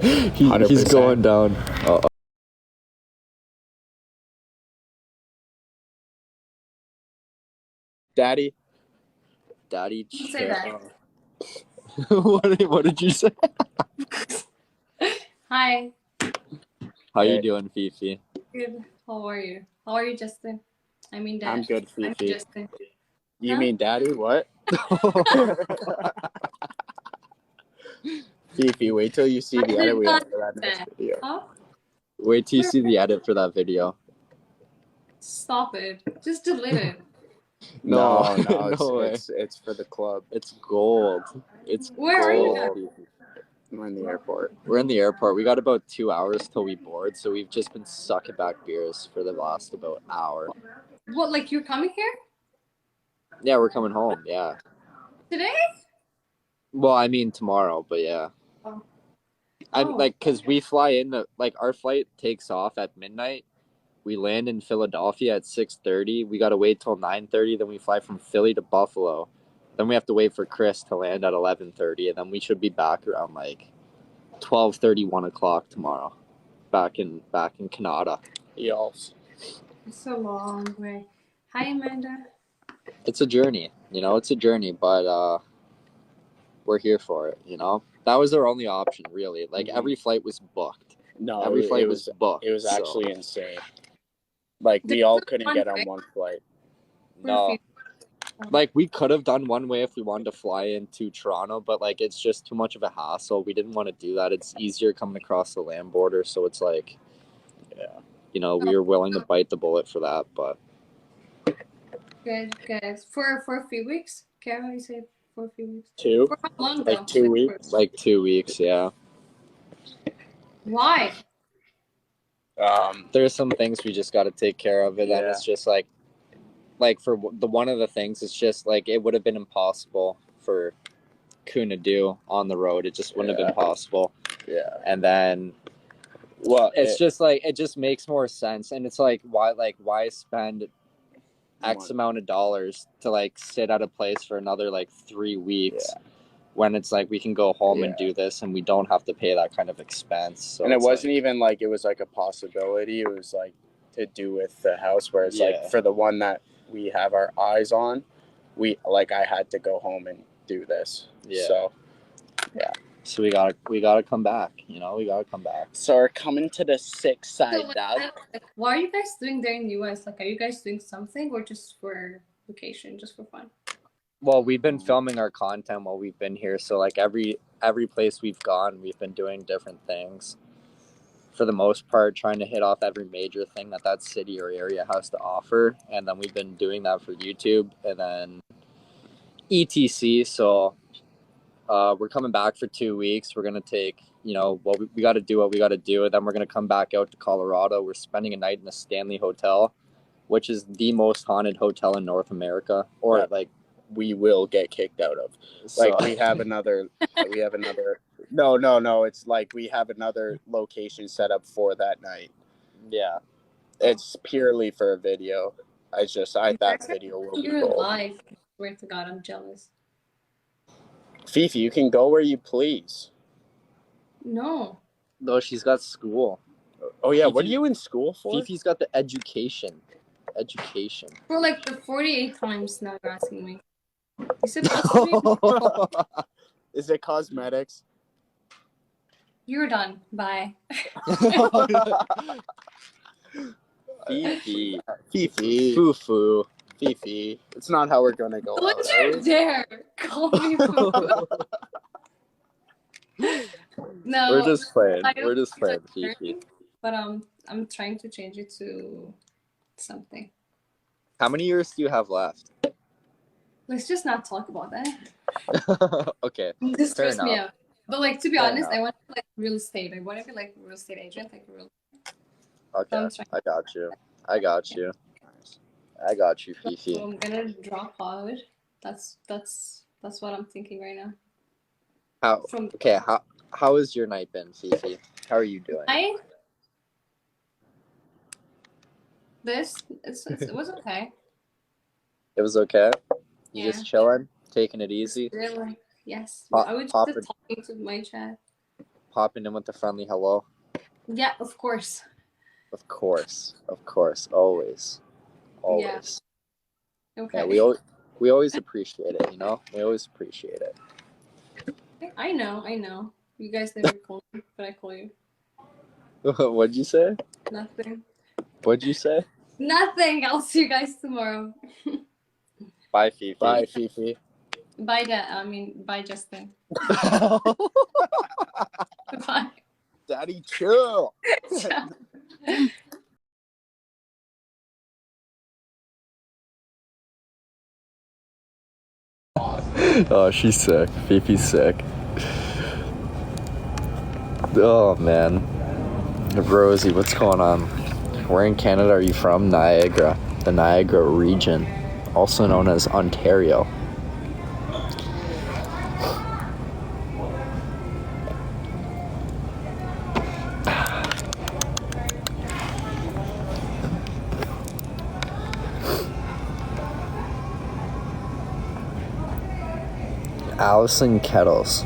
He's going down. Daddy, Say that. What did you say? Hi. How you doing, Fifi? Good. How are you? How are you, Justin? I mean, Dad. I'm good, I'm Fifi. Justin. You Huh? mean Daddy? What? Fifi, wait till you see I the did edit we not have for that next that. video. Huh? Wait till you see the edit for that video. Stop it. Just delete it. No, No way. it's for the club. It's gold. It's Where are you gold. now? We're in the airport. We're in the airport. We got about 2 hours till we board, so we've just been sucking back beers for the last about hour. What, like you're coming here? Yeah, we're coming home. Yeah. Today? Well, I mean tomorrow, but yeah. Oh. I'm Oh. like, cause we fly in. Like our flight takes off at midnight. We land in Philadelphia at 6:30. We gotta wait till 9:30. Then we fly from Philly to Buffalo. Then we have to wait for Chris to land at 11:30, and then we should be back around like 12:30, 1 o'clock tomorrow. Back in Canada. Y'all. It's a long way. Hi, Amanda. It's a journey, it's a journey, but we're here for it, That was our only option, really. Like every flight was booked. No, Every flight was booked. It was actually insane. Like we all couldn't get on one flight. No. Like we could have done one way if we wanted to fly into Toronto, but like it's just too much of a hassle. We didn't want to do that. It's easier coming across the land border, so it's like, yeah, we were willing to bite the bullet for that, but. Good. For a few weeks? Okay, how do you say for a few weeks? Two? For how long Like though? 2 weeks? Like 2 weeks, yeah. Why? There's some things we just got to take care of, and then it's just like for the one of the things, it's just like it would have been impossible for Kuhn to do on the road. It just wouldn't have been possible. Yeah. And then, well, it's just like it just makes more sense, and it's like why spend X amount of dollars to like sit at a place for another like 3 weeks when it's like we can go home and do this and we don't have to pay that kind of expense. So and it wasn't even like it was like a possibility. It was like to do with the house where it's like for the one that we have our eyes on, I had to go home and do this. Yeah. So So we gotta come back. We gotta come back. So we're coming to the sick side, dog. What are you guys doing there in the US? Like, are you guys doing something or just for vacation, just for fun? Well, we've been filming our content while we've been here. So like every place we've gone, we've been doing different things. For the most part, trying to hit off every major thing that city or area has to offer, and then we've been doing that for YouTube and then etc. So we're coming back for 2 weeks. We're gonna take, we got to do what we got to do, and then we're gonna come back out to Colorado. We're spending a night in the Stanley Hotel, which is the most haunted hotel in North America, or like we will get kicked out of. Like we have another. No. It's like we have another location set up for that night. Yeah. It's purely for a video. That video will be gold. Live. Swear to God, I'm jealous. Fifi, you can go where you please. No, she's got school. Oh yeah, what are you in school for? Fifi's got the education. For like the 48 times now you're asking me. Is it Is it cosmetics? You're done. Bye. Fifi. Foo-foo. Fifi. It's not how we're gonna go Don't out. you dare call me foo. No. We're just playing. Fifi. But I'm trying to change it to something. How many years do you have left? Let's just not talk about that. Okay. This Fair stressed me enough. out. But like, to be honest, I want to like real estate. I want to be like a real estate agent, like real. Okay, I got you. I got you, Fifi. So I'm gonna drop out. That's what I'm thinking right now. How has your night been, Fifi? How are you doing? It was okay. It was okay? You just chilling? Taking it easy? Really? Yes. Pop, I was just talking to my chat. popping in with a friendly hello? Yeah, of course. Of course. Always. Okay. Yeah, we always appreciate it, you know? We always appreciate it. I know. You guys never call me, but I call you. What'd you say? Nothing. What'd you say? Nothing. I'll see you guys tomorrow. Bye, Fifi. Bye, Fifi. Bye, bye, Justin. Bye. Daddy, chill. Oh, she's sick. Fifi's sick. Oh, man. Rosie, what's going on? Where in Canada are you from? Niagara. The Niagara region, also known as Ontario. Allison Kettles.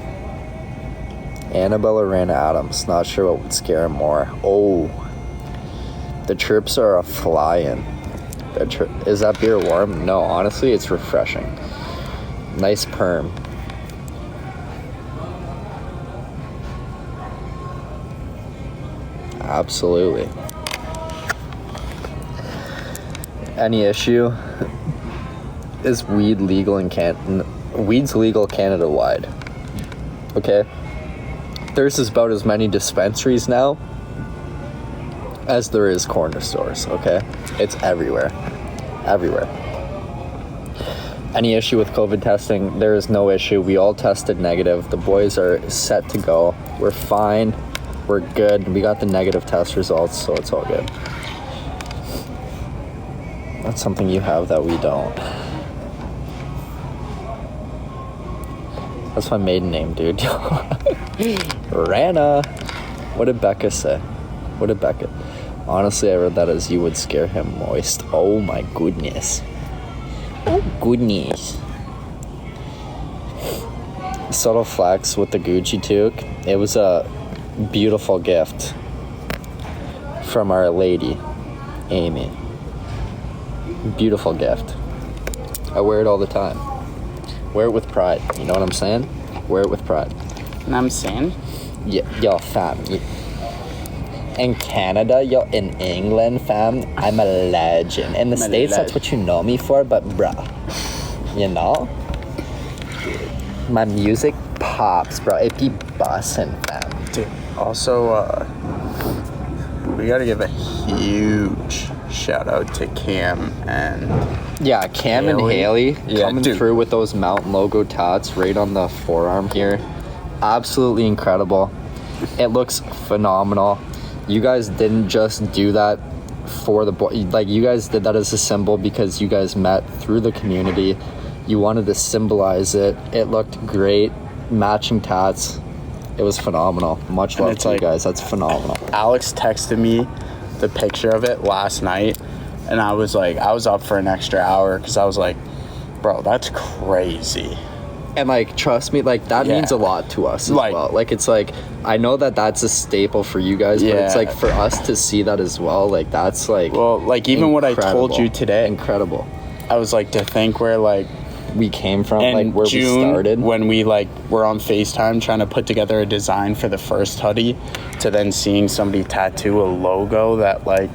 Annabella Rana Adams. Not sure what would scare him more. Oh. The trips are a fly-in. Is that beer warm? No, honestly, it's refreshing. Nice perm. Absolutely. Any issue? Is weed legal in Canada? Weed's legal Canada-wide. Okay? There's about as many dispensaries now as there is corner stores, okay? It's everywhere. Any issue with COVID testing? There is no issue. We all tested negative. The boys are set to go. We're fine. We're good. We got the negative test results, so it's all good. That's something you have that we don't. That's my maiden name, dude. Rana. What did Becca say? Honestly, I read that as you would scare him moist. Oh my goodness. Subtle flex with the Gucci toque. It was a beautiful gift from Our Lady, Amy. Beautiful gift. I wear it all the time. Wear it with pride. You know what I'm saying? Wear it with pride. And I'm saying? Yeah, yo, fam. In Canada, yo, in England, fam, I'm a legend. In the States, that's what you know me for, but bruh, you know? My music pops, bro. It be bussin', fam. Dude, also, we gotta give a huge shout out to Cam and... Yeah, Cam and Haley coming through with those Mountain logo tats right on the forearm here. Absolutely incredible. It looks phenomenal. You guys didn't just do that for the boy. Like, you guys did that as a symbol because you guys met through the community. You wanted to symbolize it. It looked great. Matching tats. It was phenomenal. Much love to you guys. That's phenomenal. Alex texted me the picture of it last night, and I was up for an extra hour because I was like, bro, that's crazy. And, like, trust me, like, that means a lot to us as well. Like, it's like, I know that that's a staple for you guys, but it's like, for us to see that as well, like, that's like, well, like, even what I told you today, incredible. I was like, to think where, like, we came from, like, where June, we started, when we, like, were on FaceTime trying to put together a design for the first hoodie, to then seeing somebody tattoo a logo that, like,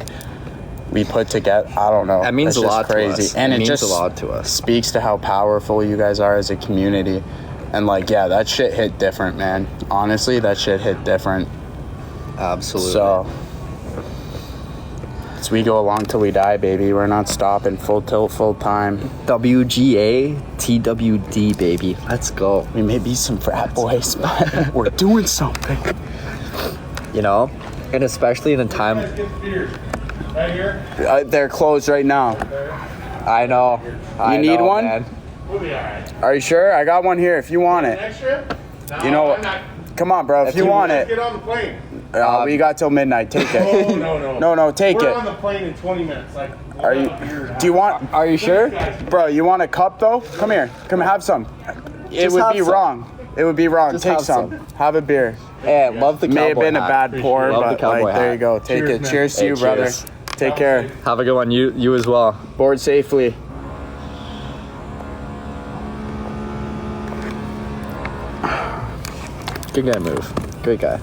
we put together. I don't know. That means a lot to us. And it means just a lot to us. Speaks to how powerful you guys are as a community. And, like, yeah, that shit hit different, man. Honestly, that shit hit different. Absolutely. So, as we go along till we die, baby. We're not stopping. Full tilt, full time. WGA, TWD, baby. Let's go. We may be some frat boys, but we're doing something. You know? And especially in a time... Right here? They're closed right now. I know. You need one? Man. We'll be alright. Are you sure? I got one here if you want it. Extra? No, You know I'm not. Come on, bro. If you want it. Get on the plane. We got till midnight. Take it. Oh, no. No, take We're it. on the plane in 20 minutes. Like, Are you? Do you want? Are you sure, bro? You want a cup though? Come here. Come have some. It Just would have be some. wrong. It would be wrong. Just Take have some. some. Have a beer. Hey, love the cowboy May have been a hat. bad pour, Love the but cowboy like there hat. you go. Take Cheers, it. man. Cheers to Hey, you, brother. cheers. Take care. Have a good one. You as well. Board safely. Good guy move. Good guy.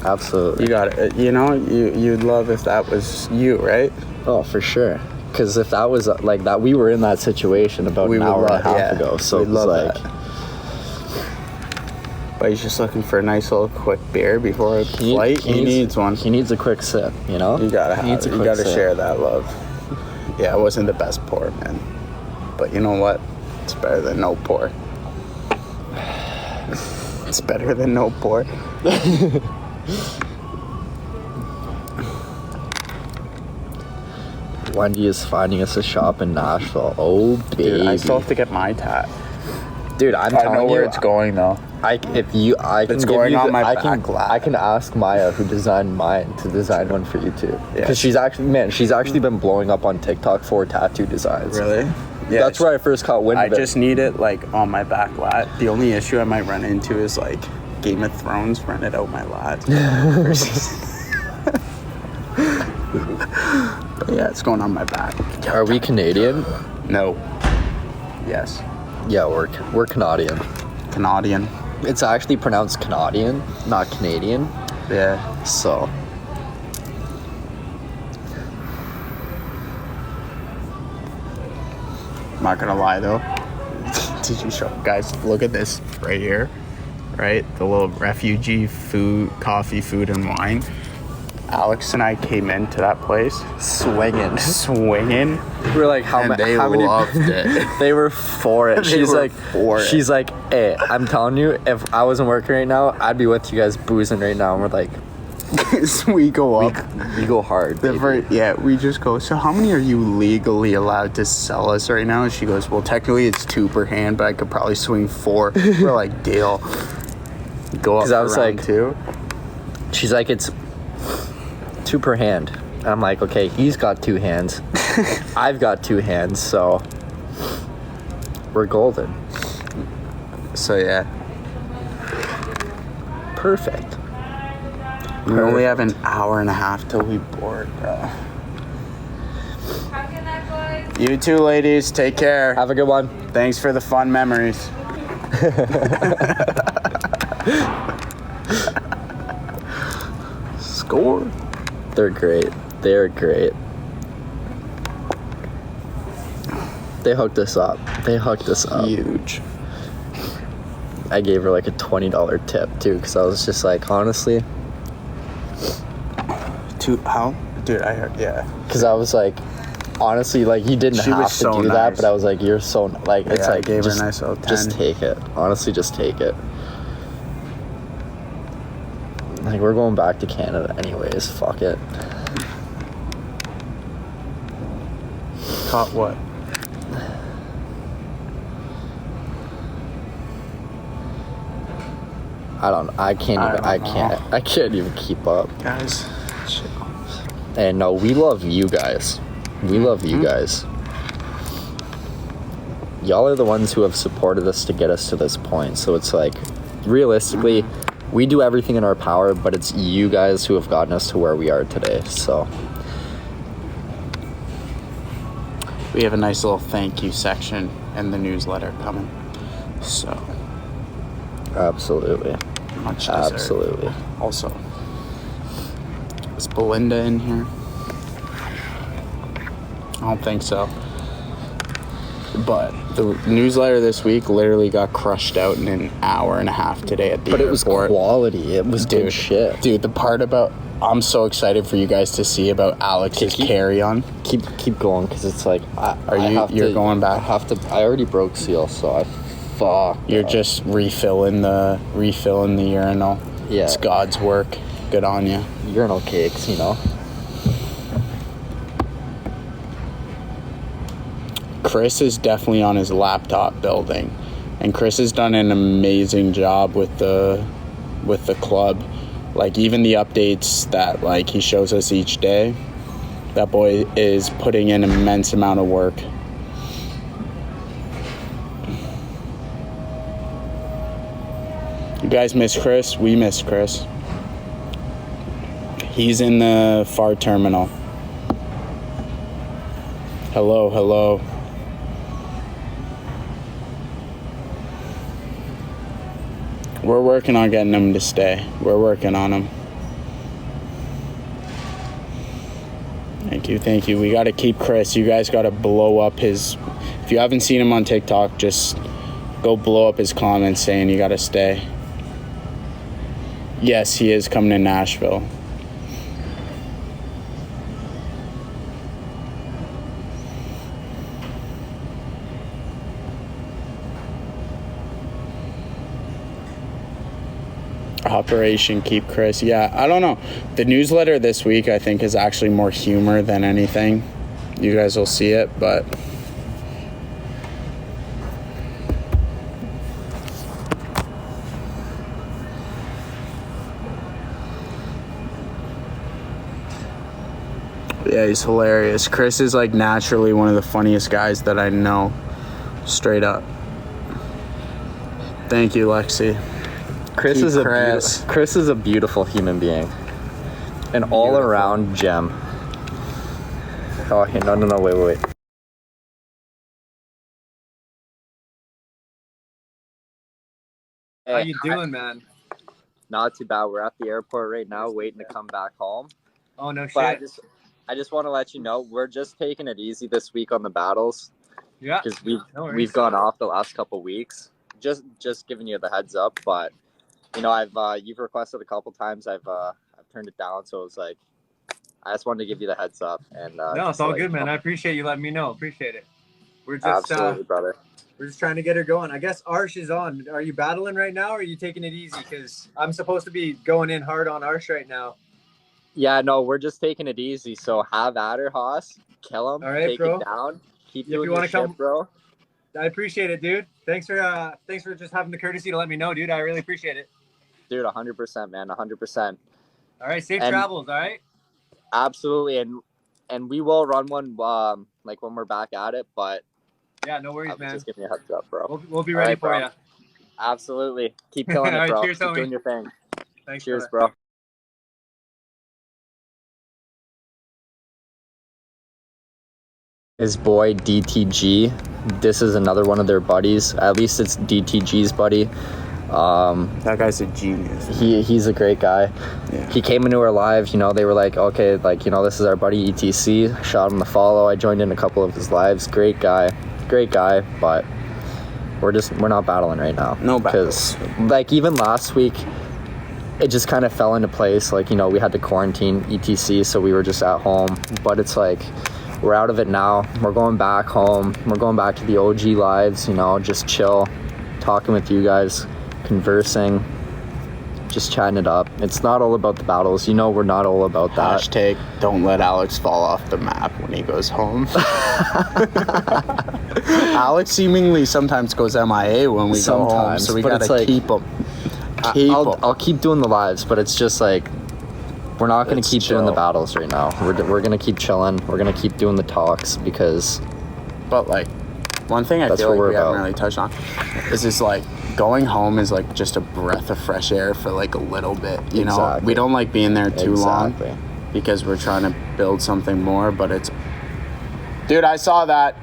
Absolutely. You got it. You know, you'd love if that was you, right? Oh, for sure. Because if that was like that, we were in that situation about We an would hour and a love- half yeah, ago. So we'd it was love like, that. But he's just looking for a nice little quick beer before a flight. He needs one. He needs a quick sip, you know? You gotta He needs have a it. You quick gotta sip. share that love. Yeah, it wasn't the best pour, man. But you know what? It's better than no pour. It's better than no pour. Wendy is finding us a shop in Nashville. Oh, baby. Dude, I still have to get my tat. Dude, I'm I telling know you, where it's going though. I can It's give going you on the- my I back can, lat. I can ask Maya, who designed mine, to design one for you too. Yeah. Because she's actually been blowing up on TikTok for tattoo designs. Really? Yeah. That's where I first caught wind I of it. just need it like on my back lat. The only issue I might run into is like Game of Thrones rented out my lat. But yeah, it's going on my back. Are we Canadian? No. Yes. Yeah, we're Canadian. Canadian. It's actually pronounced Canadian, not Canadian. Yeah. So I'm not gonna lie though. Did you show guys? Look at this right here, right? The little refugee food, coffee, food, and wine. Alex and I came into that place swinging. swinging. We're like, how And many? they How many? loved it. They were for it. They She's were like, for it. she's like, hey, I'm telling you, if I wasn't working right now, I'd be with you guys boozing right now. And we're like, So we go up. we go hard. Baby. We just go, so how many are you legally allowed to sell us right now? And she goes, well, technically it's 2 per hand, but I could probably swing 4. We're like, deal. Go up 'Cause I was around like- 2. She's like, it's 2 per hand. And I'm like, okay, he's got 2 hands. I've got 2 hands, so we're golden. So yeah, Perfect. we only have an hour and a half till we board, bro. You too, ladies. Take care. Have a good one. Thanks for the fun memories. Score. They're great. They're great. They hooked us up. Huge. I gave her like a $20 tip too, because I was just like, honestly, How? Dude, I heard. Yeah. because I was like, honestly, like you didn't She have was to so do that, nice. but I was like, you're so like, it's Yeah, I like gave her a just, nice little 10. just take it. Honestly, just take it. Like we're going back to Canada anyways. Fuck it. Caught what? I can't I even. don't I know. can't. I can't even keep up. Guys. Shit. And no, we love you guys. We love Mm-hmm. you guys. Y'all are the ones who have supported us to get us to this point. So it's like, realistically, we do everything in our power, but it's you guys who have gotten us to where we are today. So We have a nice little thank you section in the newsletter coming. So, absolutely, much deserved. absolutely. Also, is Belinda in here? I don't think so. But the newsletter this week literally got crushed out in an hour and a half today at the But it was airport. quality. It was good shit. Dude, the part about I'm so excited for you guys to see about Alex's Keep- carry-on. Keep going, because it's like, You're going back? I already broke seal, so fuck. You're just refilling the urinal. Yeah. It's God's work. Good on you. urinal cakes, you know. Chris is definitely on his laptop building, and Chris has done an amazing job with the club. Like, even the updates that like he shows us each day, that boy is putting in an immense amount of work. You guys miss Chris? We miss Chris. He's in the far terminal. Hello, hello. We're working on getting him to stay. We're working on him. Thank you, thank you. We got to keep Chris. You guys got to blow up his... If you haven't seen him on TikTok, just go blow up his comments saying you got to stay. Yes, he is coming to Nashville. Operation Keep Chris. Yeah, I don't know. The newsletter this week, I think, is actually more humor than anything. You guys will see it, but... Yeah, he's hilarious. Chris is like naturally one of the funniest guys that I know. Straight up. Thank you, Lexi. Chris is a beautiful human being. An all-around gem. Oh, okay, no, wait. How you doing, man? Not too bad. We're at the airport right now, waiting to come back home. Oh, no shit. But I just want to let you know, we're just taking it easy this week on the battles. Yeah. Because we've gone off the last couple weeks. Just giving you the heads up, but you know, you've requested a couple times. I've turned it down, so it was like I just wanted to give you the heads up. And no, it's all good, man. I appreciate you letting me know. Appreciate it. We're just absolutely, brother. We're just trying to get her going. I guess Arsh is on. Are you battling right now, or are you taking it easy? Because I'm supposed to be going in hard on Arsh right now. Yeah, no, we're just taking it easy. So have at her, Haas. Kill him. All right, take bro. it down. Keep If doing you your wanna shit, come, bro. I appreciate it, dude. Thanks for just having the courtesy to let me know, dude. I really appreciate it. Dude, 100%, man, 100%. All right, safe travels. All right. Absolutely, and we will run one like when we're back at it, but yeah, no worries, man. Just give me a heads up, bro. We'll be ready for you. Absolutely. Keep killing it, bro. Cheers, Keep doing your thing. Thanks. Cheers, bro. His boy DTG. This is another one of their buddies. At least it's DTG's buddy. That guy's a genius. He's a great guy. Yeah. He came into our live, you know, they were like, okay, like, you know, this is our buddy ETC. Shot him the follow. I joined in a couple of his lives. Great guy, but we're not battling right now. No battles. Because like even last week, it just kind of fell into place. Like, you know, we had to quarantine ETC, so we were just at home. But it's like, we're out of it now. We're going back home. We're going back to the OG lives, you know, just chill, talking with you guys, conversing, just chatting it up. It's not all about the battles. You know, we're not all about that. Hashtag don't let Alex fall off the map when he goes home. Alex seemingly sometimes goes MIA when we go home, so we gotta like, keep him. I'll keep doing the lives, but it's just like, we're not going to keep doing the battles right now. We're going to keep chilling. We're going to keep doing the talks because... But, like, one thing I feel like we haven't really touched on is just, like, going home is, like, just a breath of fresh air for, like, a little bit, you know? We don't like being there too long because we're trying to build something more, but it's... Dude, I saw that.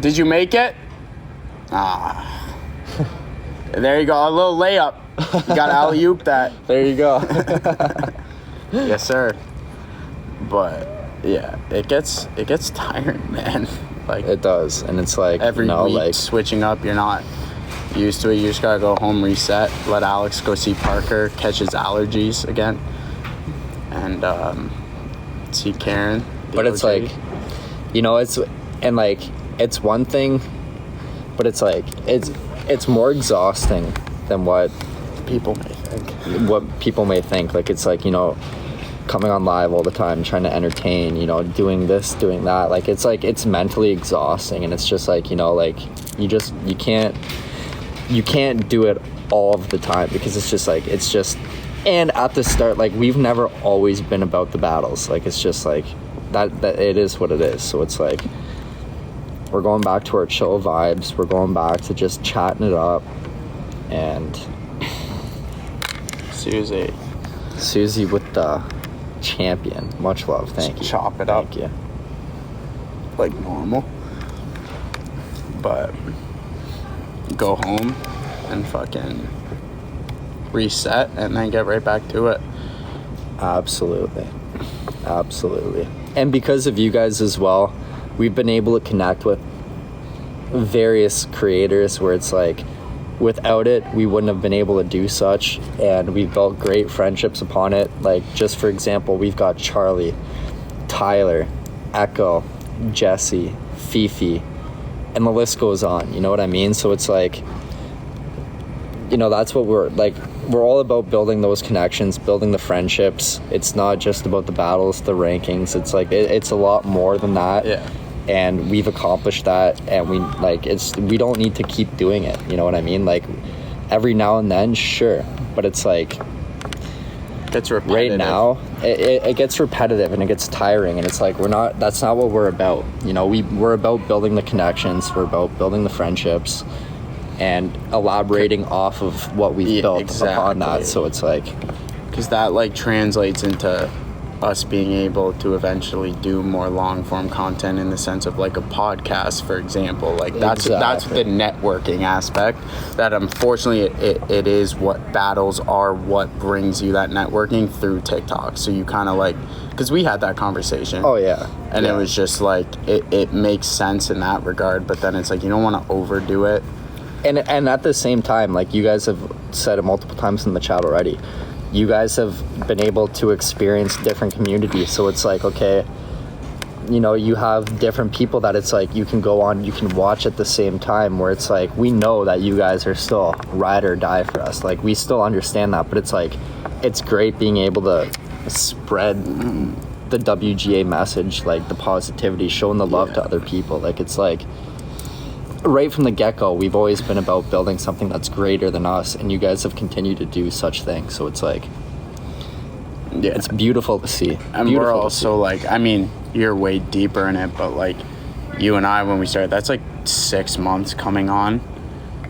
Did you make it? Ah. There you go. A little layup. You got alley-oop that. There you go. Yes, sir. But yeah, it gets tiring, man. Like it does, and it's like every week like switching up. You're not used to it. You just gotta go home, reset, let Alex go see Parker, catch his allergies again, and see Karen. But it's like, you know, it's one thing, but it's like it's more exhausting than what people may think. Like, it's like, you know, coming on live all the time, trying to entertain, you know, doing this, doing that. Like, it's mentally exhausting, and it's just like, you know, like you can't do it all of the time because it's just and at the start, like, we've never always been about the battles. Like, it's just like that it is what it is. So it's like we're going back to our chill vibes. We're going back to just chatting it up, and Susie with the champion. Much love. Thank you. Chop it up. Thank you. Like normal. But go home and fucking reset and then get right back to it. Absolutely. And because of you guys as well, we've been able to connect with various creators where it's like, without it, we wouldn't have been able to do such, and we've built great friendships upon it. Like, just for example, we've got Charlie, Tyler, Echo, Jesse, Fifi, and the list goes on, you know what I mean? So it's like, you know, that's what we're all about, building those connections, building the friendships. It's not just about the battles, the rankings. It's like, it's a lot more than that. Yeah. And we've accomplished that, and we don't need to keep doing it, you know what I mean? Like, every now and then, sure, but it's like, Gets repetitive. right now it gets repetitive and it gets tiring, and it's like, that's not what we're about, you know. We're about building the connections, we're about building the friendships and elaborating off of what we've built upon that. So it's like, because that like translates into us being able to eventually do more long form content in the sense of like a podcast, for example. Like that's the networking aspect that unfortunately it is what battles are, what brings you that networking through TikTok. So you kind of like, because we had that conversation. oh yeah, And it was just like, it makes sense in that regard, but then it's like, you don't want to overdo it. and at the same time, like you guys have said it multiple times in the chat already, you guys have been able to experience different communities. So it's like, okay, you know, you have different people that it's like you can go on, you can watch at the same time, where it's like, we know that you guys are still ride or die for us. Like, we still understand that, but it's like, it's great being able to spread the WGA message, like the positivity, showing the love to other people. Like, it's like, right from the get-go, we've always been about building something that's greater than us, and you guys have continued to do such things. So it's like, Yeah. it's beautiful to see. And Beautiful we're to also like, I mean, you're way deeper in it, but like you and I, when we started, that's like 6 months coming on.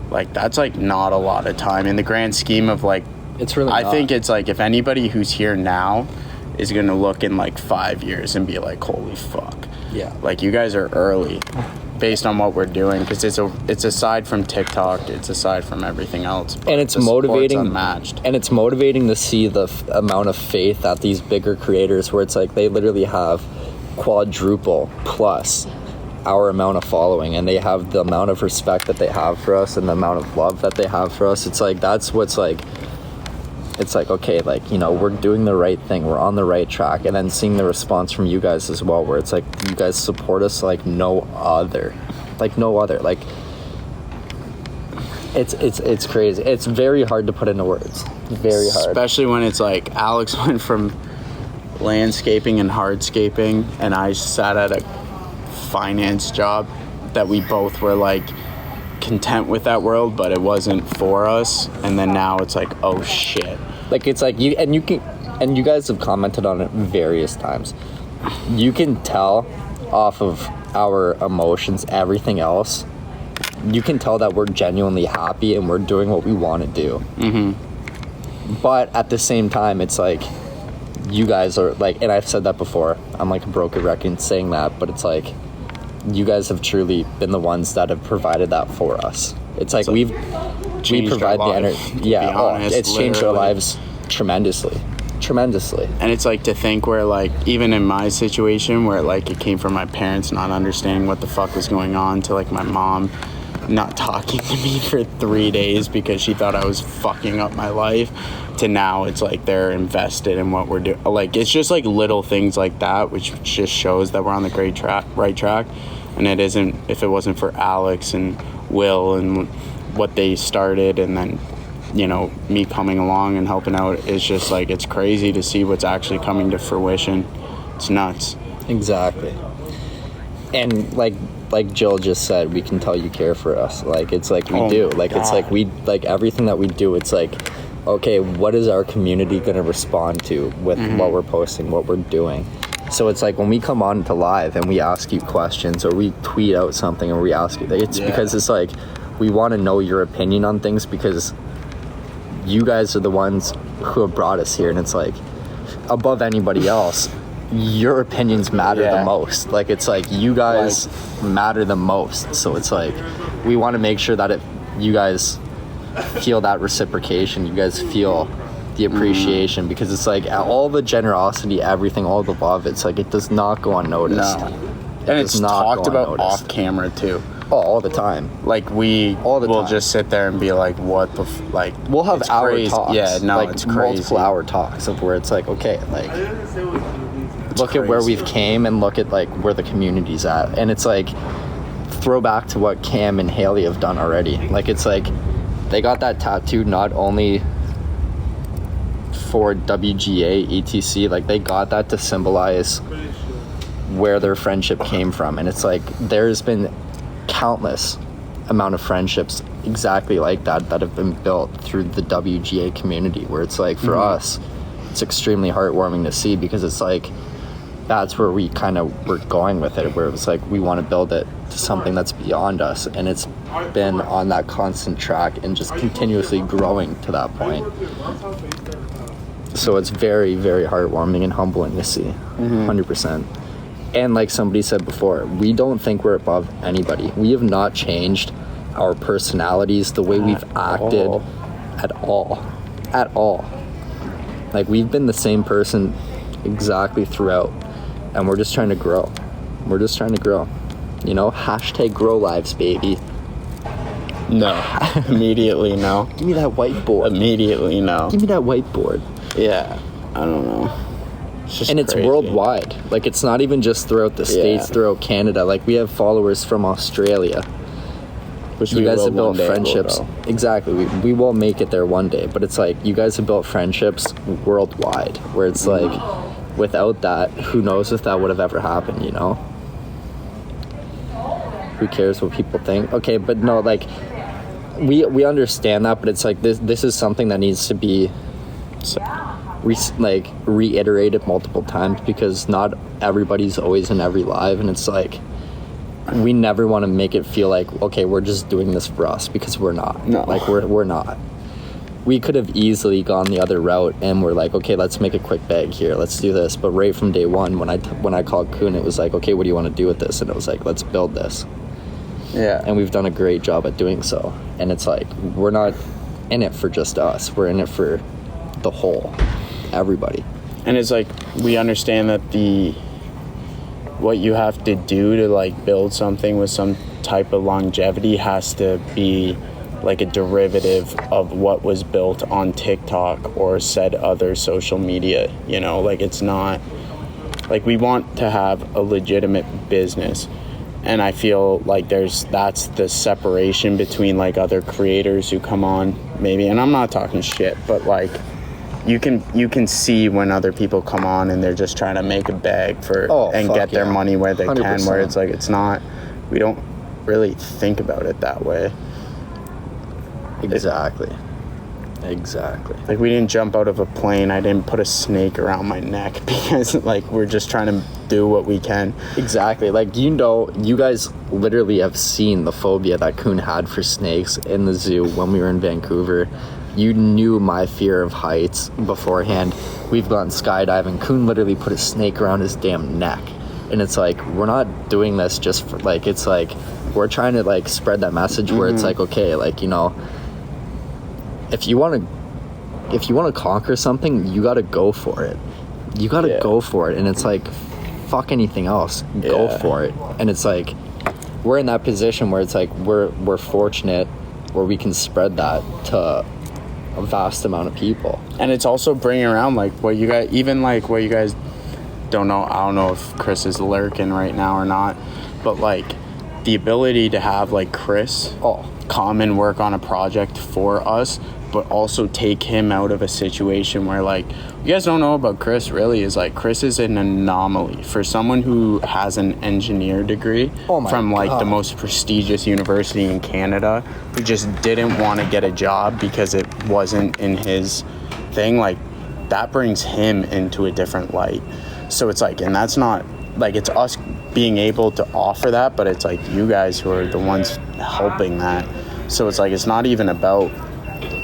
Like, that's like not a lot of time in the grand scheme of like, see. It's really I not. think it's like, if anybody who's here now is going to look in like 5 years and be like, holy fuck. Yeah. Like, you guys are early based on what we're doing, because it's aside from TikTok, it's aside from everything else, but And it's the support's motivating, unmatched. and it's motivating to see the amount of faith that these bigger creators, where it's like they literally have quadruple plus our amount of following, and they have the amount of respect that they have for us and the amount of love that they have for us. It's like, that's what's like, it's like, okay, like, you know, we're doing the right thing, we're on the right track. And then seeing the response from you guys as well, where it's like, you guys support us like no other, like it's crazy. It's very hard to put into words, very hard. Especially when it's like, Alex went from landscaping and hardscaping, and I sat at a finance job that we both were like content with that world, but it wasn't for us. And then now it's like, oh shit. Like, it's like, you guys have commented on it various times. You can tell off of our emotions, everything else, you can tell that we're genuinely happy and we're doing what we want to do. Mm-hmm. But at the same time, it's like, you guys are like, and I've said that before, I'm like a broken record saying that, but it's like, you guys have truly been the ones that have provided that for us. It's like, we provide the energy. Yeah, honest, it's changed our literally. lives tremendously. And it's like, to think where like, even in my situation where like it came from my parents not understanding what the fuck was going on, to like my mom not talking to me for 3 days because she thought I was fucking up my life, to now it's like they're invested in what we're doing. Like, it's just like little things like that, which just shows that we're on the right track. And it isn't, if it wasn't for Alex and Will and what they started, and then, you know, me coming along and helping out, it's just like, it's crazy to see what's actually coming to fruition. It's nuts. Exactly. And like Jill just said, we can tell you care for us. Like, it's like, we do. Like, it's like, we, like, everything that we do, it's like, okay, what is our community going to respond to with what we're posting, what we're doing? So it's like, when we come on to live and we ask you questions, or we tweet out something or we ask you, it's because it's like, we want to know your opinion on things, because you guys are the ones who have brought us here, and it's like above anybody else, your opinions matter the most. Like, it's like you guys matter the most, so it's like we want to make sure that you guys feel that reciprocation, you guys feel the appreciation, because it's like all the generosity, everything, all the love, it's like it does not go unnoticed. No. And it's talked about off camera too. Oh, all the time. Like we all the will time. Just sit there and be like, what the like we'll have hour crazy. talks. Yeah, no, like it's crazy. Multiple hour talks of where it's like, okay, like look at where we've came and look at like where the community's at, and it's like throw back to what Cam and Haley have done already. Like, it's like they got that tattooed not only for WGA etc, like they got that to symbolize where their friendship came from, and it's like there's been countless amount of friendships exactly like that have been built through the WGA community, where it's like for us it's extremely heartwarming to see, because it's like that's where we kind of were going with it, where it was like we want to build it to something that's beyond us, and it's been on that constant track and just continuously growing to that point. So it's very, very heartwarming and humbling to see. 100%. And like somebody said before, we don't think we're above anybody. We have not changed our personalities, the way we've acted at all. Like, we've been the same person exactly throughout, and we're just trying to grow. You know, hashtag grow lives, baby. No. Immediately no. Give me that whiteboard. Immediately no. Give me that whiteboard. Yeah. I don't know. And it's crazy. worldwide. Like, it's not even just throughout the States, throughout Canada. Like, we have followers from Australia. Which you guys have built friendships. Exactly. We will make it there one day. But it's like, you guys have built friendships worldwide. Where it's like, without that, who knows if that would have ever happened, you know? Who cares what people think? Okay, but no, like, we understand that, but it's like, this is something that needs to be reiterated multiple times, because not everybody's always in every live, and it's like we never want to make it feel like, okay, we're just doing this for us, because we're not. No. Like, we're not. We could have easily gone the other route and we're like, okay, let's make a quick bag here, let's do this. But right from day one, when I called Kuhn, it was like, okay, what do you want to do with this? And it was like, let's build this. Yeah. And we've done a great job at doing so. And it's like, we're not in it for just us, we're in it for the whole, everybody. And it's like, we understand that what you have to do to like build something with some type of longevity has to be like a derivative of what was built on TikTok or said other social media, you know? Like, it's not like, we want to have a legitimate business, and I feel like that's the separation between like other creators who come on maybe, and I'm not talking shit, but like you can see when other people come on and they're just trying to make a bag and get their money where they 100%. Can, where it's like, it's not, we don't really think about it that way. Exactly. Like, we didn't jump out of a plane. I didn't put a snake around my neck, because like we're just trying to do what we can. Exactly. Like, you know, you guys literally have seen the phobia that Kuhn had for snakes in the zoo when we were in Vancouver. You knew my fear of heights beforehand. We've gone skydiving. Kuhn literally put a snake around his damn neck. And it's like, we're not doing this just for, like, it's like, we're trying to like spread that message where it's like, okay, like, you know, if you want to conquer something, you got to go for it. You got to go for it. And it's like, fuck anything else. Go for it. And it's like, we're in that position where it's like, we're fortunate where we can spread that to a vast amount of people. And it's also bringing around like what you guys, even like what you guys don't know. I don't know if Chris is lurking right now or not, but like the ability to have like Chris come and work on a project for us, but also take him out of a situation where, like, you guys don't know about Chris really, is like, Chris is an anomaly for someone who has an engineer degree from like the most prestigious university in Canada, who just didn't want to get a job because it wasn't in his thing. Like, that brings him into a different light. So it's like, and that's not like, it's us being able to offer that, but it's like you guys who are the ones helping that. So it's like, it's not even about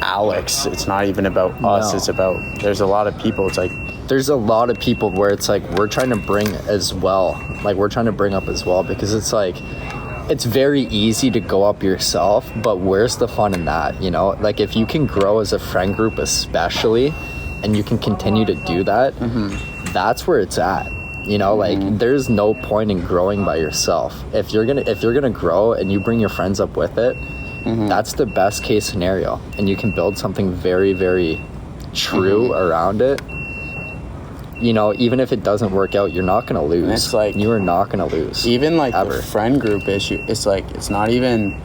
Alex. It's not even about us. No. It's about, there's a lot of people. It's like, there's a lot of people where it's like we're trying to bring as well, like we're trying to bring up as well, because it's like it's very easy to go up yourself, but where's the fun in that, you know? Like if you can grow as a friend group especially, and you can continue to do that, that's where it's at, you know? Like there's no point in growing by yourself. If you're gonna grow and you bring your friends up with it, that's the best case scenario, and you can build something very, very true around it. You know, even if it doesn't work out, you're not gonna lose. And it's like, you are not gonna lose. even like ever. the friend group issue, it's like, it's not even,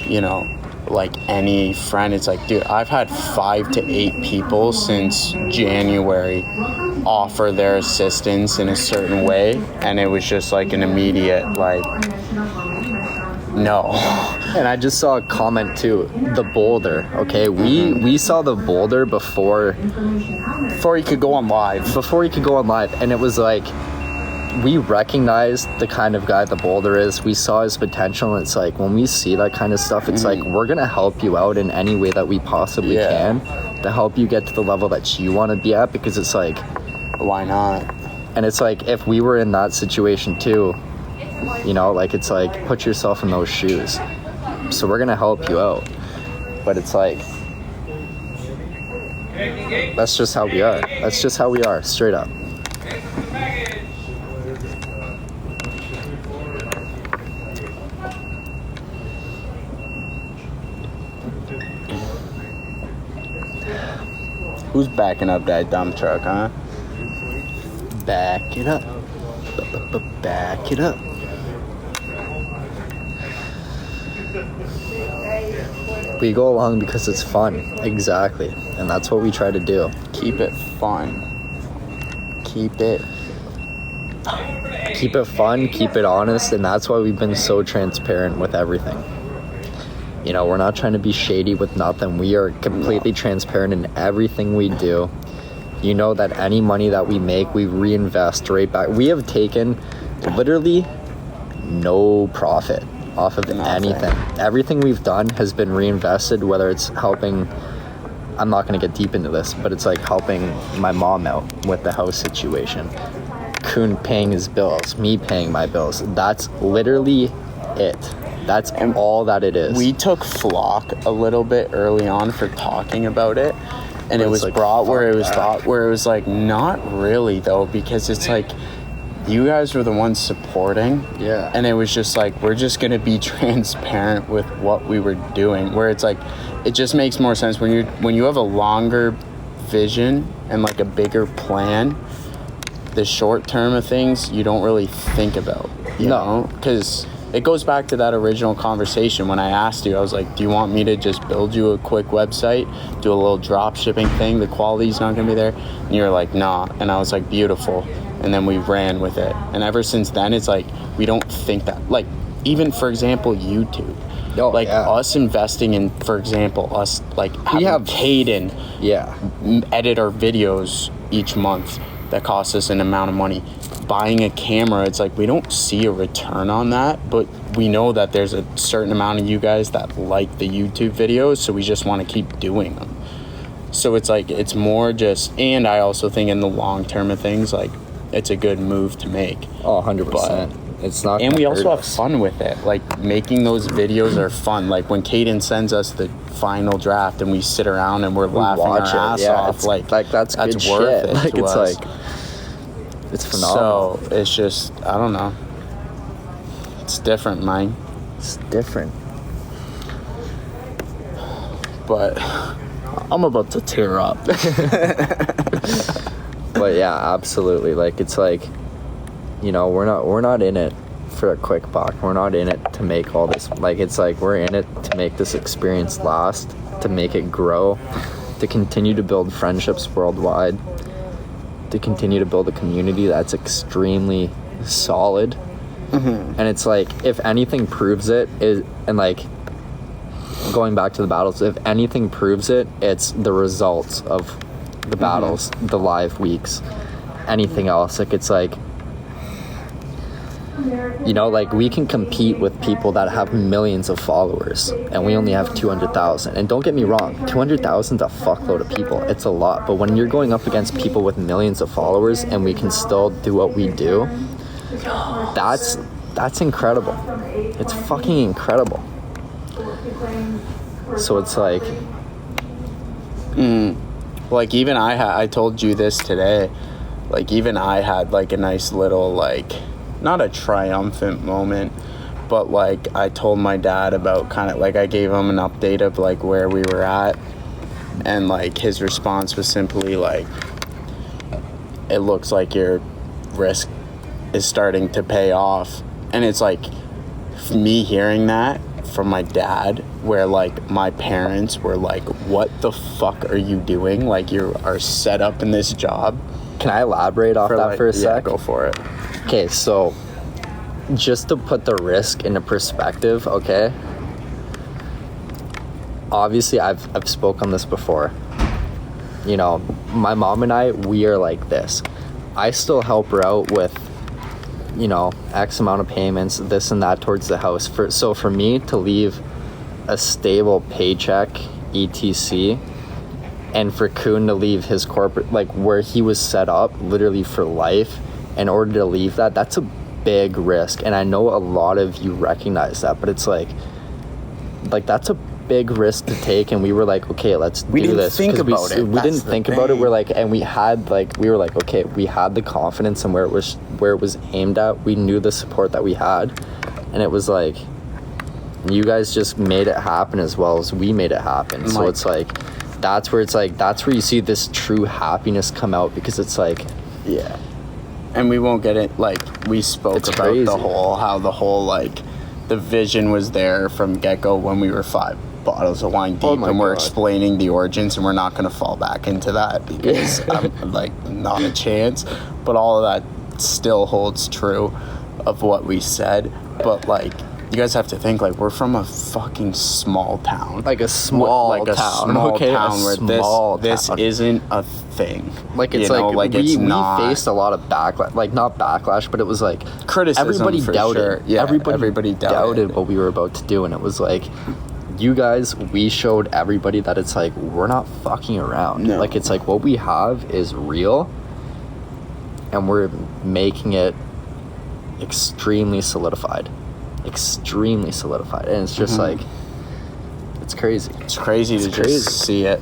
you know, like any friend. It's like, dude, I've had 5 to 8 people since January offer their assistance in a certain way, and it was just like an immediate like, no. And I just saw a comment too, the boulder. Okay, we saw the boulder before Before you could go on live. and it was like we recognized the kind of guy the boulder is. We saw his potential, and it's like when we see that kind of stuff, it's like we're gonna help you out in any way that we possibly can to help you get to the level that you want to be at, because it's like, Why not? and it's like if we were in that situation too, you know, like it's like put yourself in those shoes. So we're gonna help you out, but it's like that's just how we are. That's just how we are, straight up. Who's backing up that dump truck, huh? Back it up. Back it up. We go along because it's fun. Exactly. And that's what we try to do. Keep it fun. Keep it. Keep it fun, keep it honest, and that's why we've been so transparent with everything. You know, we're not trying to be shady with nothing. We are completely transparent in everything we do. You know that any money that we make, we reinvest right back. We have taken literally no profit off of anything. Everything we've done has been reinvested, whether it's helping, I'm not going to get deep into this, but it's like helping my mom out with the house situation. Kuhn paying his bills, me paying my bills. That's literally it. That's all that it is. We took flock a little bit early on for talking about it, and But it it's was like, brought where it was fuck thought where it was like, not really though, because it's like you guys were the ones supporting, Yeah. and it was just like, we're just gonna be transparent with what we were doing, where it's like it just makes more sense when you have a longer vision and like a bigger plan. The short term of things you don't really think about, you know, because it goes back to that original conversation when I asked you. I was like, do you want me to just build you a quick website, do a little drop shipping thing, the quality's not gonna be there? And you were like, nah. And I was like, beautiful. And then we ran with it, and ever since then it's like we don't think that, like, even for example YouTube, us investing in, for example, us like having Caden edit our videos each month that costs us an amount of money. Buying a camera, it's like we don't see a return on that, but we know that there's a certain amount of you guys that like the YouTube videos, so we just want to keep doing them. So it's like, it's more just, and I also think in the long term of things, like, it's a good move to make. Oh, 100%. It's not. And we also have fun with it. Like, making those videos are fun. Like, when Caden sends us the final draft and we sit around and we're laughing our ass off, like that's worth good shit. it. Like, to it's us. like, it's phenomenal. So it's just, I don't know. It's different, man. It's different. But I'm about to tear up. But yeah, absolutely. Like, it's like, you know, we're not in it for a quick buck. We're not in it to make all this. Like, it's like we're in it to make this experience last, to make it grow, to continue to build friendships worldwide, to continue to build a community that's extremely solid. And it's like, if anything proves it, and like, going back to the battles, if anything proves it, it's the results of the battles, the live weeks. Anything else, like, it's like, You know, like we can compete with people that have millions of followers and we only have 200,000. And don't get me wrong, 200,000 is a fuckload of people. It's a lot. But when you're going up against people with millions of followers and we can still do what we do, that's incredible. It's fucking incredible. So it's like, like even I told you this today, like even I had like a nice little, like, not a triumphant moment, but like I told my dad about kind of like, I gave him an update of like where we were at, and like his response was simply like, it looks like your risk is starting to pay off. And it's like, me hearing that from my dad, where like my parents were like, what the fuck are you doing? Like, you are set up in this job. can I elaborate off that for a sec? Yeah, go for it. Okay, so just to put the risk into perspective, okay? Obviously, I've spoke on this before. You know, my mom and I, we are like this. I still help her out with, you know, X amount of payments, this and that towards the house. So for me to leave a stable paycheck, etc., and for Kuhn to leave his corporate, like where he was set up literally for life, in order to leave that, that's a big risk. And I know a lot of you recognize that, but it's like that's a big risk to take. And we were like, okay, let's do this. We didn't think about it. We're like, and we were like, okay, we had the confidence in where it was aimed at. We knew the support that we had, and it was like, you guys just made it happen as well as we made it happen. So it's like, that's where you see this true happiness come out, because it's like, yeah. And we won't get it, like, we spoke about crazy. how the whole, like, the vision was there from get-go when we were 5 bottles of wine deep, and we're explaining the origins, and we're not going to fall back into that, because I'm, like, not a chance. But all of that still holds true of what we said. But, like, you guys have to think, like, we're from a fucking small town. like a small town, okay? Where this isn't a thing. Like, it's like we faced a lot of backlash, like not backlash, but it was like criticism. Everybody for doubted. Sure. Yeah, everybody doubted what we were about to do, and it was like, you guys, we showed everybody that it's like, we're not fucking around. No. Like, it's like, what we have is real, and we're making it extremely solidified, and it's just like, it's crazy. It's crazy to just see it.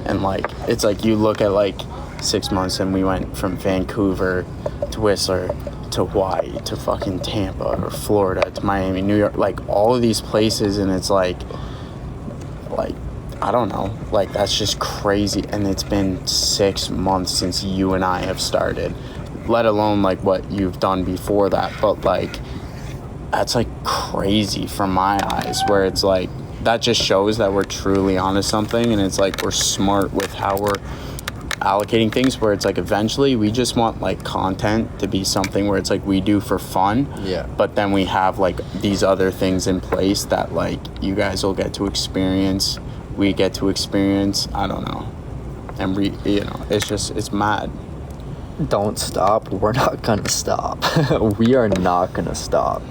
And like, it's like, you look at like 6 months, and we went from Vancouver to Whistler to Hawaii to fucking Tampa or Florida to Miami, New York, like all of these places, and it's like I don't know, like that's just crazy. And it's been 6 months since you and I have started, let alone like what you've done before that. But like, that's like crazy from my eyes, where it's like, that just shows that we're truly onto something. And it's like, we're smart with how we're allocating things, where it's like, eventually we just want like content to be something where it's like we do for fun, but then we have like these other things in place that like you guys will get to experience, we get to experience, I don't know, and you know, it's mad. Don't stop. We're not gonna stop. We are not gonna stop.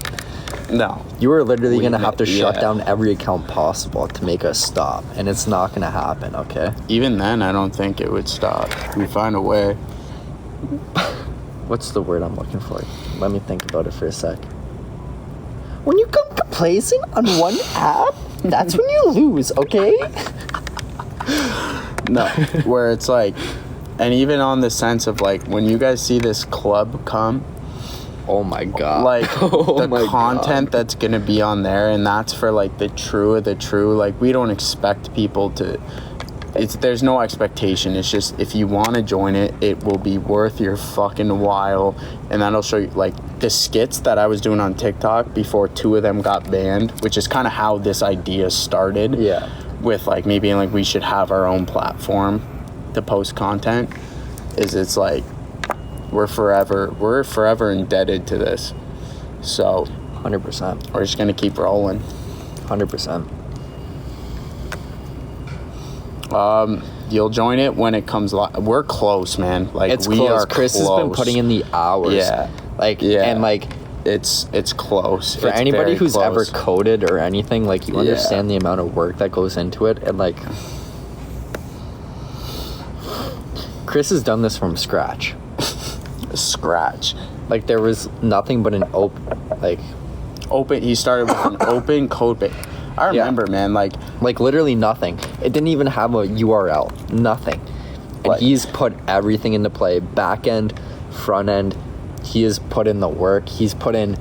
No, you are literally gonna have to shut down every account possible to make us stop, and it's not gonna happen, okay? Even then, I don't think it would stop. We find a way. What's the word I'm looking for? Let me think about it for a sec. When you come complacent on one app, that's when you lose, okay? No, where it's like, and even on the sense of like, when you guys see this club come, oh my god, like the content that's gonna be on there, and that's for like the true of the true. Like, we don't expect people to, there's no expectation. It's just, if you want to join it, it will be worth your fucking while. And that'll show you like the skits that I was doing on TikTok before 2 of them got banned, which is kind of how this idea started. Yeah, with like me being like, we should have our own platform to post content. It's like, we're forever indebted to this. So 100%, we're just gonna keep rolling. 100%. You'll join it when it comes live. We're close, man. Like, it's we close. are Chris close. has been putting in the hours. Yeah. And like, it's close. For It's anybody very who's ever close. coded or anything, like, you Yeah. understand the amount of work that goes into it, and like Chris has done this from scratch. Scratch. Like, there was nothing but an Open. He started with an open code base. I remember, man. Like literally nothing. It didn't even have a URL. Nothing. And Like- he's put everything into play. Back end, front end. He has put in the work. He's put in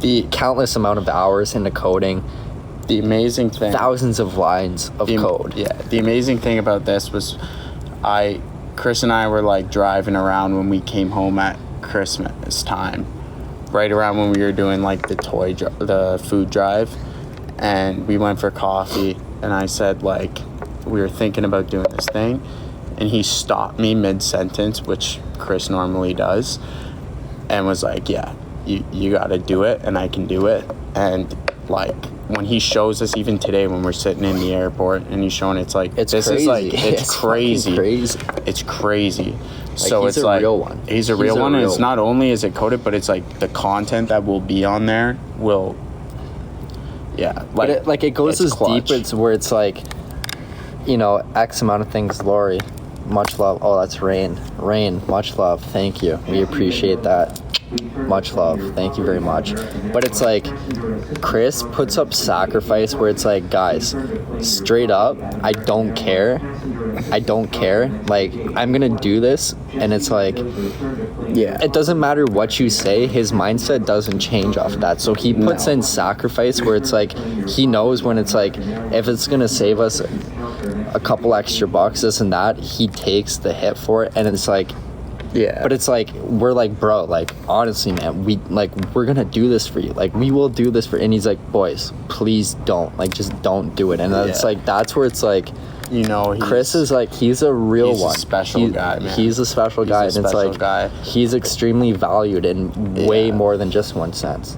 the countless amount of hours into coding. the amazing thing. Thousands of lines of code. Yeah. The amazing thing about this was, Chris and I were like driving around when we came home at Christmas time, right around when we were doing like the food drive, and we went for coffee, and I said like we were thinking about doing this thing, and he stopped me mid-sentence, which Chris normally does, and was like, yeah, you got to do it, and I can do it. And like when he shows us, even today when we're sitting in the airport and he's showing, it's like, It's this crazy. is like, it's It's crazy. fucking crazy. It's crazy. So he's it's a like, real one. he's a He's real a one. And real it's not only is it coded, but it's like the content that will be on there will, yeah. But it goes it's as clutch. deep as where it's like, you know, X amount of things. Lori, much love. Oh, that's Rain. Rain, much love. Thank you. We appreciate that. Much love. Thank you very much. But it's like Chris puts up sacrifice where it's like, guys, straight up, I don't care. Like, I'm gonna do this, and it's like, Yeah. it doesn't matter what you say, his mindset doesn't change off that. So he puts in sacrifice where it's like, he knows when it's like, if it's gonna save us a couple extra bucks, this and that, he takes the hit for it. And it's like, Yeah. but it's like, we're like, bro, like, honestly, man, we're gonna do this for you. Like, we will do this for, and he's like, boys, please don't, like, just don't do it. And it's Yeah. like, that's where it's like, you know, Chris is like, he's a real he's a one. special guy, man. He's a special guy, He's a and it's special like, guy. he's extremely valued in way Yeah. more than just one sense.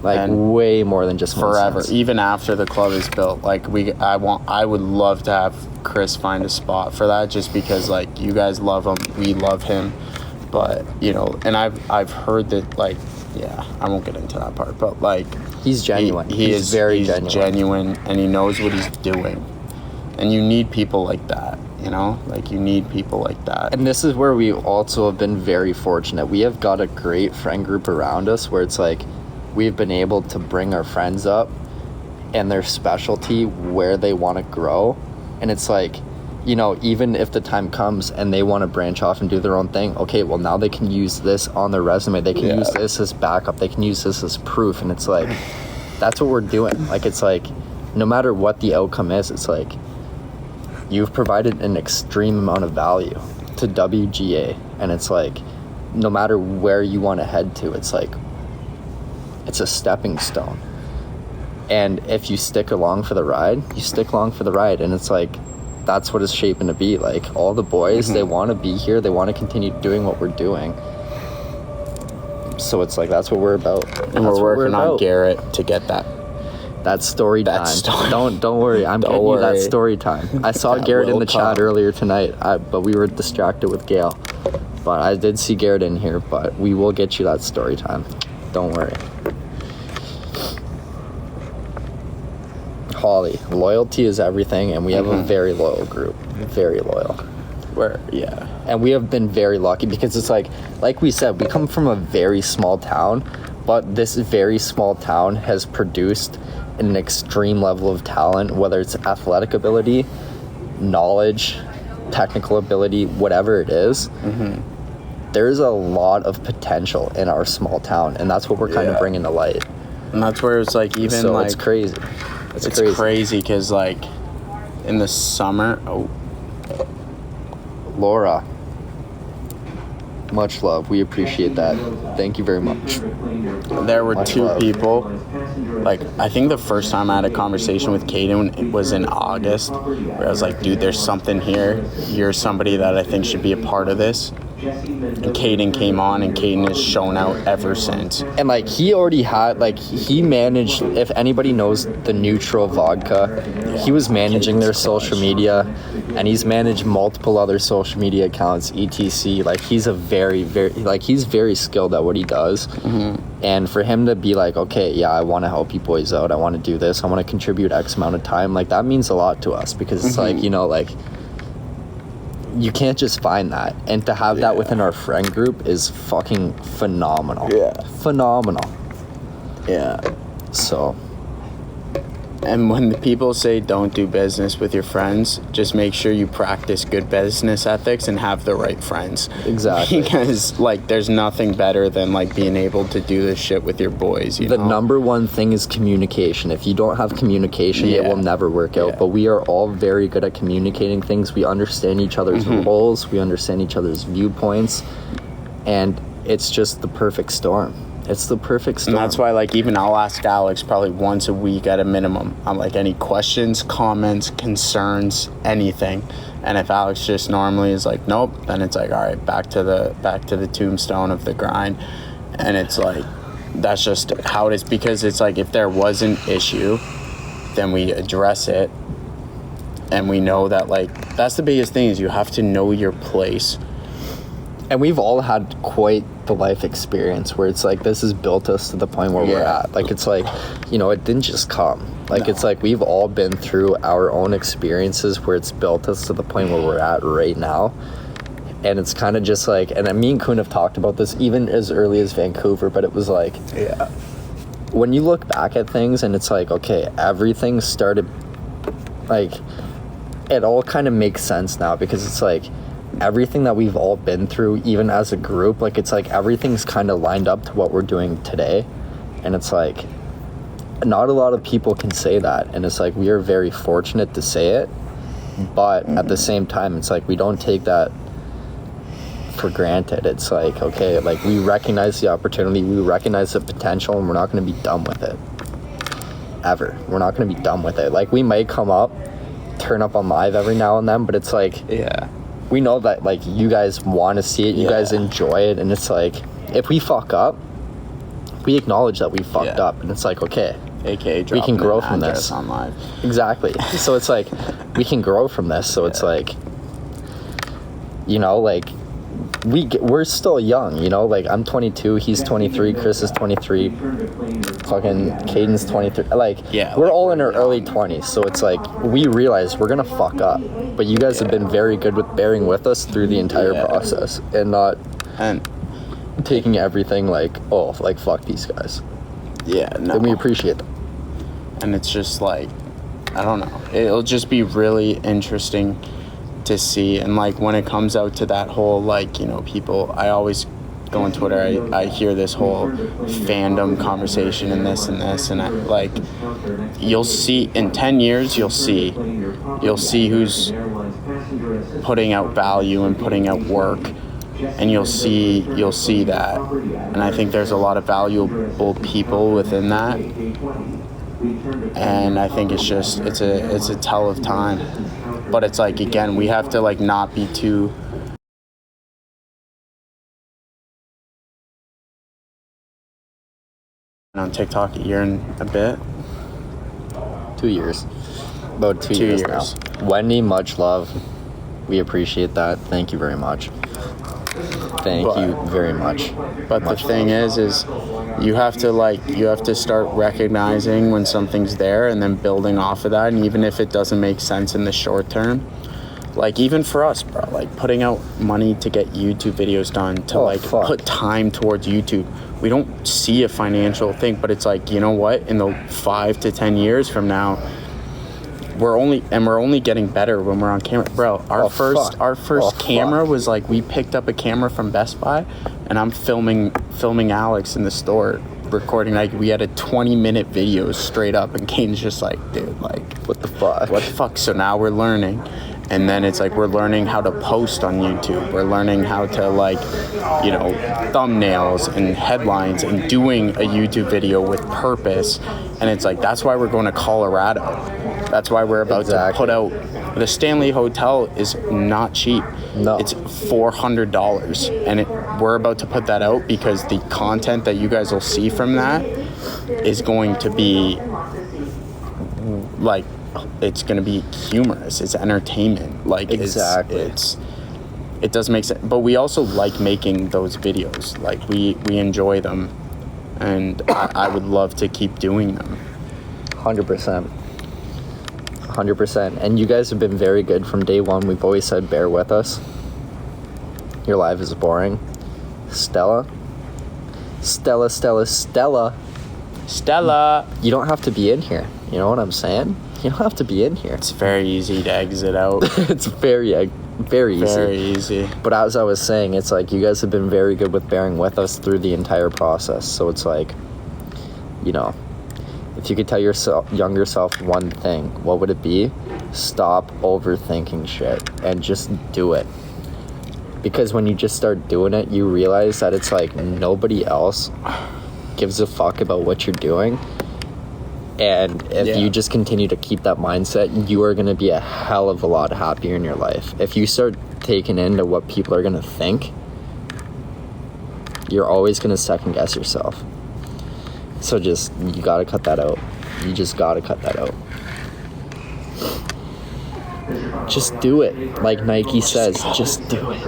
Like, And way more than just one forever, sense. even after the club is built. Like I would love to have Chris find a spot for that, just because like you guys love him, we love him, but you know, and I've heard that, like, yeah, I won't get into that part, but like He's genuine. He He's is very he's genuine, and he knows what he's doing, and you need people like that. You know, like you need people like that. And this is where we also have been very fortunate. We have got a great friend group around us where it's like, we've been able to bring our friends up and their specialty where they want to grow. And it's like, you know, even if the time comes and they want to branch off and do their own thing, okay, well, now they can use this on their resume. They can Yeah. use this as backup. They can use this as proof. And it's like, that's what we're doing. Like, it's like, no matter what the outcome is, it's like, you've provided an extreme amount of value to WGA. And it's like, no matter where you want to head to, it's like, it's a stepping stone. And if you stick along for the ride, you stick along for the ride. And it's like, that's what it's shaping to be. Like, all the boys, they want to be here. They want to continue doing what we're doing. So it's like, that's what we're about. And we're working on Garrett to get that. That's story time. story. Don't worry. I'm Don't getting you that worry. story time. I saw That Garrett in will the chat come. earlier tonight, but we were distracted with Gail. But I did see Garrett in here, but we will get you that story time. Don't worry. Holly, loyalty is everything, and we have a very loyal group. Very loyal. Yeah. And we have been very lucky because it's like we said, we come from a very small town, but this very small town has produced an extreme level of talent, whether it's athletic ability, knowledge, technical ability, whatever it is. There's a lot of potential in our small town, and that's what we're kind of Yeah. bringing to light. And that's where it's like, even So like it's crazy. it's crazy because like in the summer, Laura, much love. We appreciate that. Thank you very much. there were Much two love. people. Like, I think the first time I had a conversation with Caden was in August, where I was like, dude, there's something here. You're somebody that I think should be a part of this. And Caden came on, and Caden has shown out ever since. And like, he already had, like, he managed, if anybody knows the Neutral Vodka, he was managing their social media. and he's managed multiple other social media accounts, etc. Like he's a very he's very skilled at what he does. And for him to be like, okay, yeah, I want to help you boys out, I want to do this, I want to contribute X amount of time, like that means a lot to us, because it's like, you know, like you can't just find that, and to have that within our friend group is fucking phenomenal. Phenomenal. So, and when the people say don't do business with your friends, just make sure you practice good business ethics and have the right friends. Exactly. Because, like, there's nothing better than, like, being able to do this shit with your boys, you know? The number one thing is communication. If you don't have communication, it will never work out. But we are all very good at communicating things. We understand each other's roles. We understand each other's viewpoints. And it's just the perfect storm. It's the perfect storm. And that's why, like, even I'll ask Alex probably once a week at a minimum on, like, any questions, comments, concerns, anything. And if Alex just normally is like, nope, then it's like, all right, back to the tombstone of the grind. And it's like, that's just how it is, because it's like, if there was an issue, then we address it. And we know that, like, that's the biggest thing, is you have to know your place. And we've all had quite the life experience where it's like, this has built us to the point where we're at. Like, it's like, you know, it didn't just come. Like, it's like we've all been through our own experiences where it's built us to the point where we're at right now. And it's kind of just like, and me and Kuhn have talked about this even as early as Vancouver, but it was like, when you look back at things and it's like, okay, everything started, like, it all kind of makes sense now, because it's like, everything that we've all been through, even as a group, like, it's like everything's kind of lined up to what we're doing today. And it's like, not a lot of people can say that, and it's like, we are very fortunate to say it, but at the same time, it's like, we don't take that for granted. It's like, okay, like, we recognize the opportunity, we recognize the potential, and we're not going to be done with it ever. We're not going to be done with it. Like, we might turn up on live every now and then, but it's like, we know that, like, you guys want to see it, you guys enjoy it, and it's like, if we fuck up, we acknowledge that we fucked up, and it's like, okay, AKA we can grow from this. On live. Exactly. So it's like, we can grow from this. So it's like, you know, like, we're still young, you know, like, I'm 22, he's 23, Chris is 23, fucking Caden's 23, like, we're all in our early 20s, so it's like, we realize we're gonna fuck up, but you guys have been very good with bearing with us through the entire process, and not taking everything like, oh, like, fuck these guys. And we appreciate them. And it's just like, I don't know, it'll just be really interesting to see. And, like, when it comes out to that whole, like, you know, people, I always go on Twitter, I hear this whole fandom conversation and this, and I, like, you'll see in 10 years, you'll see who's putting out value and putting out work, and you'll see that. And I think there's a lot of valuable people within that, and I think it's a tell of time. But it's like, again, we have to, like, not be too... on TikTok a year and a bit. 2 years. About 2 years now. Wendy, much love. We appreciate that. Thank you very much. Thank you very much. But the thing is you have to start recognizing when something's there and then building off of that. And even if it doesn't make sense in the short term, like, even for us, bro, like, putting out money to get YouTube videos done, to put time towards YouTube, we don't see a financial thing, but it's like, you know what, in the 5 to 10 years from now, we're only getting better when we're on camera, bro. Our first camera was like, we picked up a camera from Best Buy, and I'm filming Alex in the store, recording, like, we had a 20-minute video straight up, and Kane's just like, dude, like, what the fuck? So now we're learning. And then it's like, we're learning how to post on YouTube. We're learning how to, like, you know, thumbnails and headlines, and doing a YouTube video with purpose. And it's like, that's why we're going to Colorado. That's why we're about to put out, the Stanley Hotel is not cheap. No. It's $400. And we're about to put that out because the content that you guys will see from that is going to be, like, it's gonna be humorous. It's entertainment. Like Exactly. it does make sense. But we also like making those videos. Like we enjoy them, and I would love to keep doing them. 100%. 100%. And you guys have been very good from day one. We've always said, bear with us. Your life is boring. Stella. You don't have to be in here. You know what I'm saying? You don't have to be in here. It's very easy to exit out. It's very easy. Very easy. But as I was saying, it's like you guys have been very good with bearing with us through the entire process. So it's like, you know, if you could tell yourself, younger self, one thing, what would it be? Stop overthinking shit and just do it. Because when you just start doing it, you realize that it's like nobody else gives a fuck about what you're doing. And if you just continue to keep that mindset, you are going to be a hell of a lot happier in your life. If you start taking into what people are going to think, you're always going to second guess yourself. So you got to cut that out. You just got to cut that out. Just do it. Like Nike says, just do it.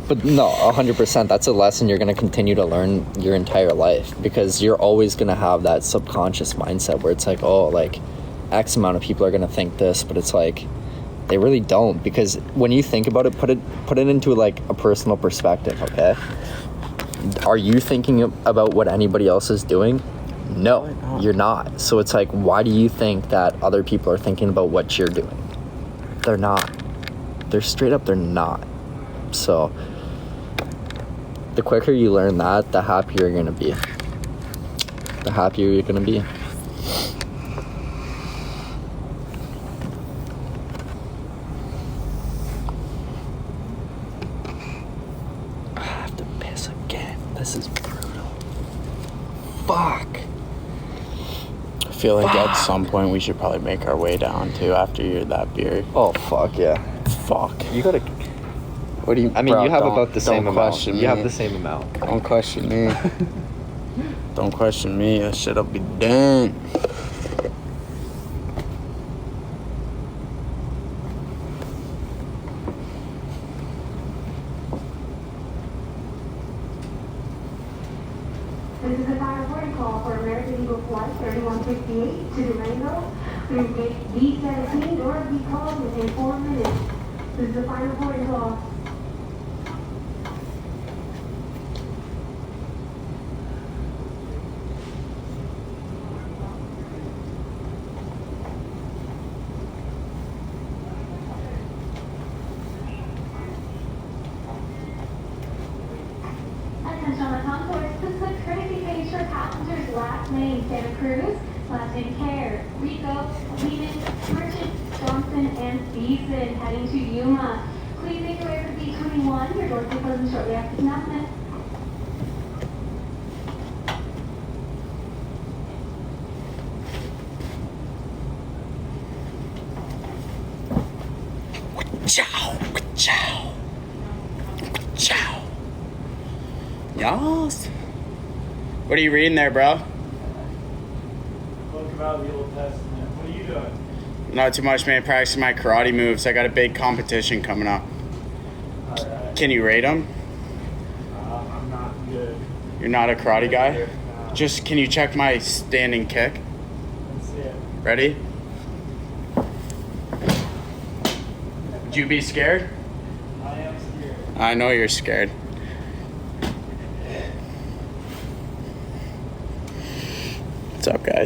But no, 100%. That's a lesson you're going to continue to learn your entire life, because you're always going to have that subconscious mindset where it's like, oh, like X amount of people are going to think this, but it's like they really don't. Because when you think about it, put it into like a personal perspective, okay? Are you thinking about what anybody else is doing? No, you're not. So it's like, why do you think that other people are thinking about what you're doing? They're not. They're straight up, they're not. So the quicker you learn that, the happier you're gonna be. The happier you're gonna be. I have to piss again. This is brutal. Fuck. I feel like at some point we should probably make our way down too after that beer. Oh fuck yeah. Fuck. You gotta. What do you? I mean, bro, you have don't- about the same don't amount. question You me. have the same amount. Don't question me. Don't question me. That shit'll be done. This is a fire boarding call for American Eagle Flight 3158 to Durango. Through gate B17, doors be closed within 4 minutes. This is a final boarding call. Attention on the concourse, this is a courtesy page for passengers. Last name Santa Cruz, last name Care, Rico, Lehman, Merchant, Johnson, and Beeson, heading to Yuma. Please make your way for B21. Your doors will be closing shortly after this announcement. Ciao. Ciao. Ciao. Yas. What are you reading there, bro? Book about the Old Testament. What are you doing? Not too much, man. Practicing my karate moves. I got a big competition coming up. Alright. Can you rate them? I'm not good. You're not a karate guy? No. Just, can you check my standing kick? Let's see it. Ready? Would you be scared? I am scared. I know you're scared. What's up, guys?